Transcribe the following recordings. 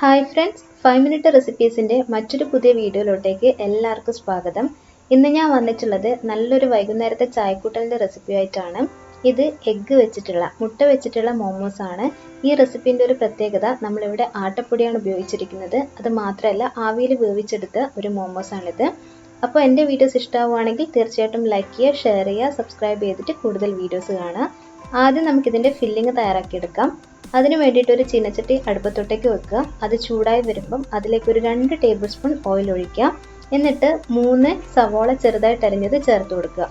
Hi friends, 5 minute റെസിപ്പീസിൻ്റെ മറ്റൊരു പുതിയ വീഡിയോയിലോട്ടേക്ക് എല്ലാവർക്കും സ്വാഗതം. ഇന്ന് ഞാൻ വന്നിട്ടുള്ളത് നല്ലൊരു വൈകുന്നേരത്തെ ചായക്കൂട്ടലിൻ്റെ റെസിപ്പി ആയിട്ടാണ്. ഇത് മുട്ട വെച്ചിട്ടുള്ള മോമോസ് ആണ്. ഈ റെസിപ്പീൻ്റെ ഒരു പ്രത്യേകത, നമ്മളിവിടെ ആട്ടപ്പൊടിയാണ് ഉപയോഗിച്ചിരിക്കുന്നത്. അത് മാത്രമല്ല, ആവിയിൽ വേവിച്ചെടുത്ത ഒരു മോമോസ് ആണിത്. അപ്പോൾ എൻ്റെ വീഡിയോസ് ഇഷ്ടമാവുകയാണെങ്കിൽ തീർച്ചയായിട്ടും ലൈക്ക് ചെയ്യുക, ഷെയർ ചെയ്യുക, സബ്സ്ക്രൈബ് ചെയ്തിട്ട് കൂടുതൽ വീഡിയോസ് കാണുക. ആദ്യം നമുക്കിതിൻ്റെ ഫില്ലിങ് തയ്യാറാക്കിയെടുക്കാം. അതിന് വേണ്ടിയിട്ട് ഒരു ചീനച്ചട്ടി അടുപ്പത്തോട്ടേക്ക് വെക്കുക. അത് ചൂടായി വരുമ്പം അതിലേക്ക് ഒരു 2 ടേബിൾ സ്പൂൺ ഓയിൽ ഒഴിക്കുക. എന്നിട്ട് 3 സവാള ചെറുതായിട്ട് അരിഞ്ഞത് ചേർത്ത് കൊടുക്കുക.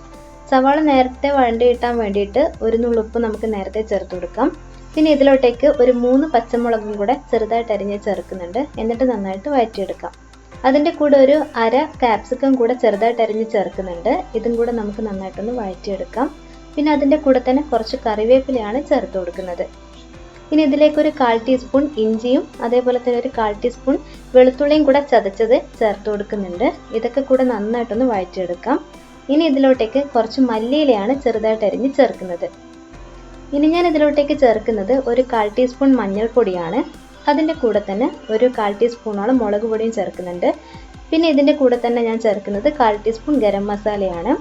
സവാള നേരത്തെ വഴണ്ടി കിട്ടാൻ വേണ്ടിയിട്ട് ഒരു നുള്ളുപ്പ് നമുക്ക് നേരത്തെ ചേർത്ത് കൊടുക്കാം. പിന്നെ ഇതിലോട്ടേക്ക് ഒരു 3 പച്ചമുളകും കൂടെ ചെറുതായിട്ട് അരിഞ്ഞ് ചേർക്കുന്നുണ്ട്. എന്നിട്ട് നന്നായിട്ട് വഴറ്റിയെടുക്കാം. അതിൻ്റെ കൂടെ ഒരു അര ക്യാപ്സിക്കം കൂടെ ചെറുതായിട്ട് അരിഞ്ഞ് ചേർക്കുന്നുണ്ട്. ഇതും കൂടെ നമുക്ക് നന്നായിട്ടൊന്ന് വഴറ്റിയെടുക്കാം. പിന്നെ അതിൻ്റെ കൂടെ തന്നെ കുറച്ച് കറിവേപ്പിലയാണ് ചേർത്ത് കൊടുക്കുന്നത്. ഇനി ഇതിലേക്ക് ഒരു 1/4 ടീസ്പൂൺ ഇഞ്ചിയും അതേപോലെ തന്നെ ഒരു 1/4 ടീസ്പൂൺ വെളുത്തുള്ളിയും കൂടെ ചതച്ചത് ചേർത്ത് കൊടുക്കുന്നുണ്ട്. ഇതൊക്കെ കൂടെ നന്നായിട്ടൊന്ന് വഴറ്റിയെടുക്കാം. ഇനി ഇതിലോട്ടേക്ക് കുറച്ച് മല്ലിയിലയാണ് ചെറുതായിട്ട് അരിഞ്ഞ് ചേർക്കുന്നത്. ഇനി ഞാൻ ഇതിലോട്ടേക്ക് ചേർക്കുന്നത് ഒരു 1/4 ടീസ്പൂൺ മഞ്ഞൾപ്പൊടിയാണ്. അതിൻ്റെ കൂടെ തന്നെ ഒരു 1/4 ടീസ്പൂണോളം മുളക് പൊടിയും ചേർക്കുന്നുണ്ട്. പിന്നെ ഇതിൻ്റെ കൂടെ തന്നെ ഞാൻ ചേർക്കുന്നത് 1/4 ടീസ്പൂൺ ഗരം മസാലയാണ്.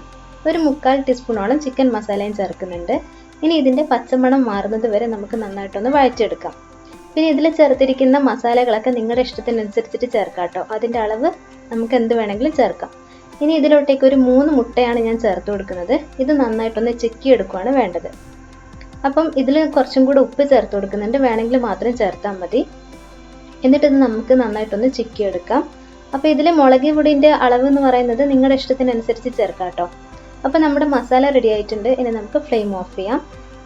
ഒരു 3/4 ടീസ്പൂണോളം ചിക്കൻ മസാലയും ചേർക്കുന്നുണ്ട്. ഇനി ഇതിൻ്റെ പച്ചമണം മാറുന്നത് വരെ നമുക്ക് നന്നായിട്ടൊന്ന് വഴറ്റിയെടുക്കാം. പിന്നെ ഇതിൽ ചേർത്തിരിക്കുന്ന മസാലകളൊക്കെ നിങ്ങളുടെ ഇഷ്ടത്തിനനുസരിച്ചിട്ട് ചേർക്കാം കേട്ടോ. അതിൻ്റെ അളവ് നമുക്ക് എന്ത് വേണമെങ്കിലും ചേർക്കാം. ഇനി ഇതിലോട്ടേക്ക് ഒരു 3 മുട്ടയാണ് ഞാൻ ചേർത്ത് കൊടുക്കുന്നത്. ഇത് നന്നായിട്ടൊന്ന് ചിക്കിയെടുക്കുകയാണ് വേണ്ടത്. അപ്പം ഇതിൽ കുറച്ചും കൂടെ ഉപ്പ് ചേർത്ത് കൊടുക്കുന്നുണ്ട്. വേണമെങ്കിൽ മാത്രം ചേർത്താൽ മതി. എന്നിട്ടിത് നമുക്ക് നന്നായിട്ടൊന്ന് ചിക്കിയെടുക്കാം. അപ്പോൾ ഇതിൽ മുളക് പൊടിൻ്റെ അളവ് എന്ന് പറയുന്നത് നിങ്ങളുടെ ഇഷ്ടത്തിനനുസരിച്ച് ചേർക്കാം കേട്ടോ. അപ്പോൾ നമ്മുടെ മസാല റെഡി ആയിട്ടുണ്ട്. ഇനി നമുക്ക് ഫ്ലെയിം ഓഫ് ചെയ്യാം.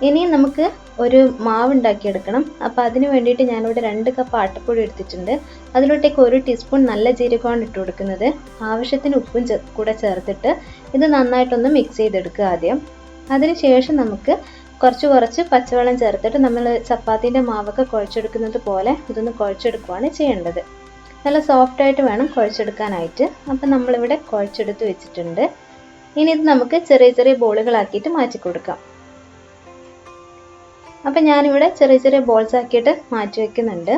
ഇനി നമുക്ക് ഒരു മാവ് ഉണ്ടാക്കിയെടുക്കണം. അപ്പോൾ അതിന് വേണ്ടിയിട്ട് ഞാനിവിടെ 2 കപ്പ് ആട്ടപ്പൊടി എടുത്തിട്ടുണ്ട്. അതിലോട്ടേക്ക് 1 ടീസ്പൂൺ നല്ല ജീരകമാണ് ഇട്ട് കൊടുക്കുന്നത്. ആവശ്യത്തിന് ഉപ്പും കൂടെ ചേർത്തിട്ട് ഇത് നന്നായിട്ടൊന്ന് മിക്സ് ചെയ്തെടുക്കുക ആദ്യം. അതിനുശേഷം നമുക്ക് കുറച്ച് പച്ചവെള്ളം ചേർത്തിട്ട് നമ്മൾ ചപ്പാത്തിൻ്റെ മാവൊക്കെ കുഴച്ചെടുക്കുന്നത് പോലെ ഇതൊന്ന് കുഴച്ചെടുക്കുകയാണ് ചെയ്യേണ്ടത്. നല്ല സോഫ്റ്റായിട്ട് വേണം കുഴച്ചെടുക്കാനായിട്ട്. അപ്പം നമ്മളിവിടെ കുഴച്ചെടുത്ത് വെച്ചിട്ടുണ്ട്. ഇനി ഇത് നമുക്ക് ചെറിയ ബോളുകളാക്കിയിട്ട് മാറ്റി കൊടുക്കാം. അപ്പം ഞാനിവിടെ ചെറിയ ബോൾസ് ആക്കിയിട്ട് മാറ്റി വയ്ക്കുന്നുണ്ട്.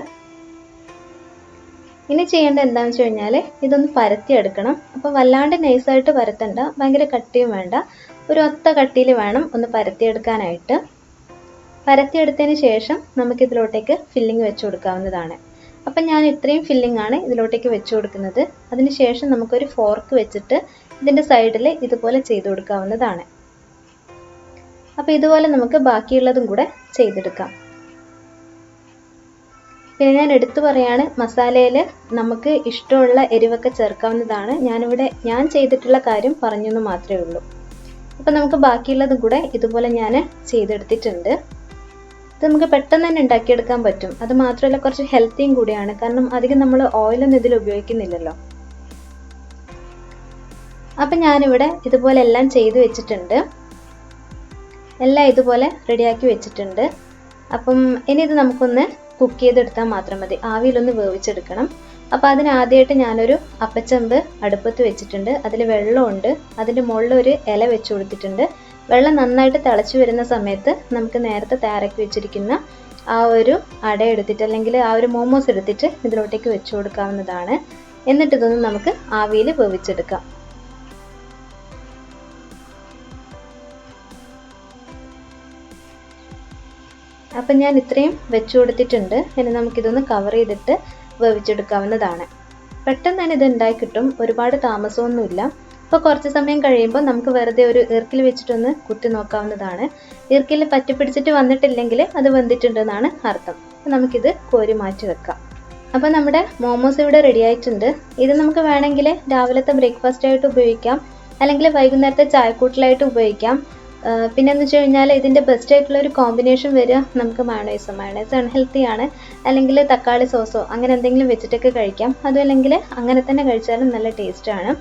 ഇനി ചെയ്യേണ്ടത് എന്താണെന്ന് വെച്ച് കഴിഞ്ഞാൽ ഇതൊന്ന് പരത്തിയെടുക്കണം. അപ്പോൾ വല്ലാണ്ട് നൈസായിട്ട് പരത്തണ്ട, ഭയങ്കര കട്ടിയും വേണ്ട, ഒരു ഒത്ത കട്ടിയിൽ വേണം ഒന്ന് പരത്തിയെടുക്കാനായിട്ട്. പരത്തിയെടുത്തതിന് ശേഷം നമുക്കിതിലോട്ടേക്ക് ഫില്ലിങ് വെച്ച് കൊടുക്കാവുന്നതാണ്. അപ്പം ഞാൻ ഇത്രയും ഫില്ലിംഗ് ആണ് ഇതിലോട്ടേക്ക് വെച്ച് കൊടുക്കുന്നത്. അതിന് ശേഷം നമുക്കൊരു ഫോർക്ക് വെച്ചിട്ട് ഇതിൻ്റെ സൈഡിൽ ഇതുപോലെ ചെയ്ത് കൊടുക്കാവുന്നതാണ്. അപ്പോൾ ഇതുപോലെ നമുക്ക് ബാക്കിയുള്ളതും കൂടെ ചെയ്തെടുക്കാം. പിന്നെ ഞാൻ എടുത്തു പറയാണ്, മസാലയിൽ നമുക്ക് ഇഷ്ടമുള്ള എരിവൊക്കെ ചേർക്കാവുന്നതാണ്. ഞാൻ ചെയ്തിട്ടുള്ള കാര്യം പറഞ്ഞെന്ന് മാത്രമേ ഉള്ളൂ. അപ്പോൾ നമുക്ക് ബാക്കിയുള്ളതും കൂടെ ഇതുപോലെ ഞാൻ ചെയ്തെടുത്തിട്ടുണ്ട്. ഇത് നമുക്ക് പെട്ടെന്ന് തന്നെ ഉണ്ടാക്കിയെടുക്കാൻ പറ്റും. അത് മാത്രമല്ല കുറച്ച് ഹെൽത്തിയും കൂടിയാണ്. കാരണം അധികം നമ്മൾ ഓയിലൊന്നും ഇതിൽ ഉപയോഗിക്കുന്നില്ലല്ലോ. അപ്പം ഞാനിവിടെ ഇതുപോലെ എല്ലാം ചെയ്ത് വെച്ചിട്ടുണ്ട്. എല്ലാം ഇതുപോലെ റെഡിയാക്കി വെച്ചിട്ടുണ്ട്. അപ്പം ഇനി ഇത് നമുക്കൊന്ന് കുക്ക് ചെയ്തെടുത്താൽ മാത്രം മതി. ആവിയിലൊന്ന് വേവിച്ചെടുക്കണം. അപ്പോൾ അതിന് ആദ്യമായിട്ട് ഞാനൊരു അപ്പച്ചമ്പ് അടുപ്പത്ത് വെച്ചിട്ടുണ്ട്. അതിൽ വെള്ളമുണ്ട്. അതിൻ്റെ മുകളിൽ ഒരു ഇല വെച്ച് കൊടുത്തിട്ടുണ്ട്. വെള്ളം നന്നായിട്ട് തിളച്ച് വരുന്ന സമയത്ത് നമുക്ക് നേരത്തെ തയ്യാറാക്കി വെച്ചിരിക്കുന്ന ആ ഒരു അട എടുത്തിട്ട്, അല്ലെങ്കിൽ ആ ഒരു മോമോസ് എടുത്തിട്ട് ഇതിലോട്ടേക്ക് വെച്ച് കൊടുക്കാവുന്നതാണ്. എന്നിട്ട് ഇതൊന്ന് നമുക്ക് ആവിയിൽ വേവിച്ചെടുക്കാം. അപ്പം ഞാൻ ഇത്രയും വെച്ച് കൊടുത്തിട്ടുണ്ട്. ഇനി നമുക്കിതൊന്ന് കവർ ചെയ്തിട്ട് വേവിച്ചെടുക്കാവുന്നതാണ്. പെട്ടെന്ന് തന്നെ ഇത് ഉണ്ടായി കിട്ടും, ഒരുപാട് താമസമൊന്നുമില്ല. അപ്പോൾ കുറച്ച് സമയം കഴിയുമ്പോൾ നമുക്ക് വെറുതെ ഒരു ഈർക്കിൽ വെച്ചിട്ടൊന്ന് കുത്തി നോക്കാവുന്നതാണ്. ഈർക്കിൽ പറ്റി പിടിച്ചിട്ട് വന്നിട്ടില്ലെങ്കിൽ അത് വെന്തിട്ടുണ്ടെന്നാണ് അർത്ഥം. നമുക്കിത് കോരി മാറ്റി വെക്കാം. അപ്പോൾ നമ്മുടെ മോമോസ് ഇവിടെ റെഡി ആയിട്ടുണ്ട്. ഇത് നമുക്ക് വേണമെങ്കിൽ രാവിലത്തെ ബ്രേക്ക്ഫാസ്റ്റ് ആയിട്ട് ഉപയോഗിക്കാം, അല്ലെങ്കിൽ വൈകുന്നേരത്തെ ചായക്കൂട്ടിലായിട്ട് ഉപയോഗിക്കാം. പിന്നെ എന്ന് വെച്ച് കഴിഞ്ഞാൽ ഇതിൻ്റെ ബെസ്റ്റ് ആയിട്ടുള്ള ഒരു കോമ്പിനേഷൻ വരിക നമുക്ക് മയോണൈസ് അൺഹെൽത്തി ആണ്. അല്ലെങ്കിൽ തക്കാളി സോസോ അങ്ങനെ എന്തെങ്കിലും വെച്ചിട്ടൊക്കെ കഴിക്കാം. അതും അല്ലെങ്കിൽ അങ്ങനെ തന്നെ കഴിച്ചാലും നല്ല ടേസ്റ്റാണ്.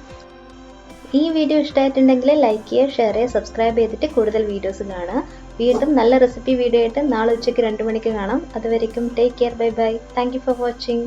ഈ വീഡിയോ ഇഷ്ടമായിട്ടുണ്ടെങ്കിൽ ലൈക്ക് ചെയ്യുക, ഷെയർ ചെയ്യുക, സബ്സ്ക്രൈബ് ചെയ്തിട്ട് കൂടുതൽ വീഡിയോസ് കാണുക. വീണ്ടും നല്ല റെസിപ്പി വീഡിയോ ആയിട്ട് നാളെ ഉച്ചയ്ക്ക് 2 മണിക്ക് കാണാം. അതുവരേക്കും take care, bye bye. Thank you for watching.